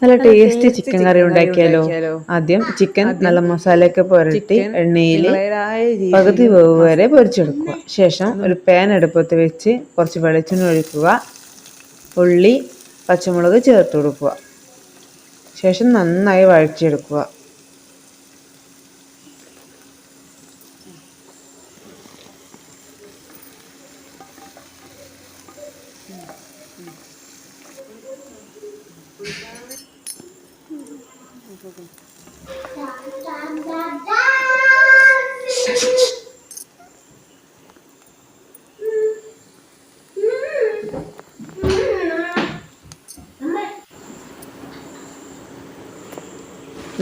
നല്ല tasty chicken കറി ഉണ്ടാക്കിയാലോ? ആദ്യം ചിക്കൻ നല്ല മസാലയൊക്കെ പുരട്ടി എണ്ണയിൽ പകുതി വേവ് വരെ പൊരിച്ചെടുക്കുക. ശേഷം ഒരു പാൻ അടുപ്പത്ത് വെച്ച് കുറച്ച് വെളിച്ചെണ്ണ ഒഴിക്കുക. ഉള്ളി പച്ചമുളക് ചേർത്ത് കൊടുക്കുക. ശേഷം നന്നായി വഴറ്റിയെടുക്കുക.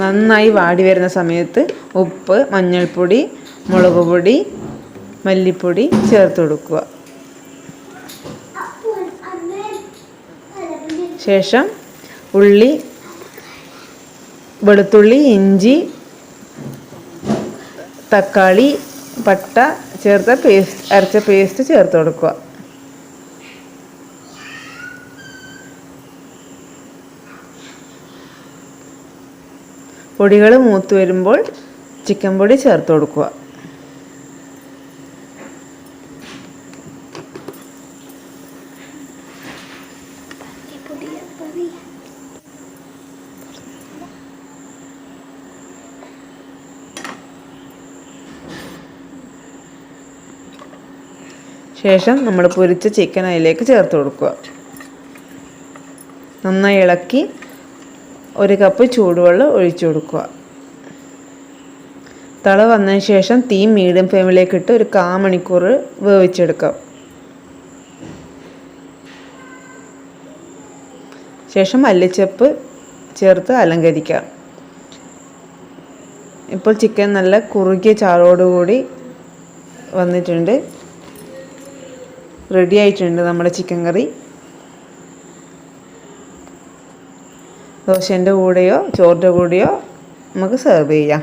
നന്നായി വാടി വരുന്ന സമയത്ത് ഉപ്പ്, മഞ്ഞൾപ്പൊടി, മുളക് പൊടി, മല്ലിപ്പൊടി ചേർത്ത് കൊടുക്കുക. ശേഷം ഉള്ളി, വെളുത്തുള്ളി, ഇഞ്ചി, തക്കാളി, പട്ട ചേർത്ത അരച്ച പേസ്റ്റ് ചേർത്ത് കൊടുക്കുക. പൊടികൾ മൂത്ത് വരുമ്പോൾ ചിക്കൻ പൊടി ചേർത്ത് കൊടുക്കുക. ശേഷം നമ്മൾ പൊരിച്ച ചിക്കൻ അതിലേക്ക് ചേർത്ത് കൊടുക്കുക. നന്നായി ഇളക്കി 1 കപ്പ് ചൂടുവെള്ളം ഒഴിച്ചു കൊടുക്കുക. തള വന്നതിന് ശേഷം തീ മീഡിയം ഫ്ലെയിമിലേക്ക് ഇട്ട് ഒരു 1/4 മണിക്കൂർ വേവിച്ചെടുക്കാം. ശേഷം മല്ലിച്ചപ്പ് ചേർത്ത് അലങ്കരിക്കാം. ഇപ്പോൾ ചിക്കൻ നല്ല കുറുകിയ ചാറോടുകൂടി വന്നിട്ടുണ്ട്. റെഡി ആയിട്ടുണ്ട് നമ്മുടെ ചിക്കൻ കറി. ദോശേൻ്റെ കൂടെയോ ചോറിൻ്റെ കൂടെയോ നമുക്ക് സെർവ് ചെയ്യാം.